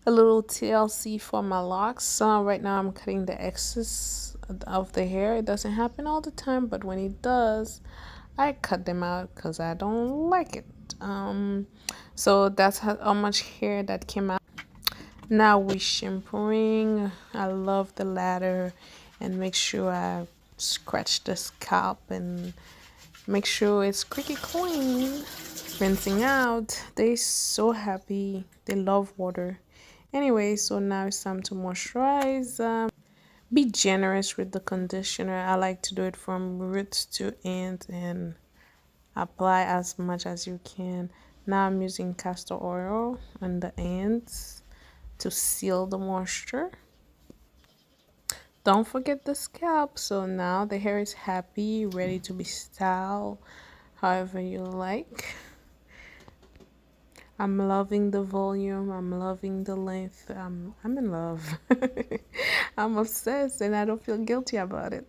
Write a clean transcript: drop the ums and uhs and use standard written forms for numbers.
A little TLC for my locks. So right now I'm cutting the excess of the hair. It doesn't happen all the time, but when it does, I cut them out because I don't like it. So that's how much hair that came out. Now we shampooing. I love the ladder and make sure I scratch the scalp and make sure it's squeaky clean. Rinsing out. They so happy. They love water. Anyway, so now it's time to moisturize. Be generous with the conditioner. I like to do it from roots to end and apply as much as you can. Now I'm using castor oil on the ends to seal the moisture. Don't forget the scalp. So now the hair is happy, ready to be styled however you like. I'm loving the volume. I'm loving the length. I'm in love. I'm obsessed and I don't feel guilty about it.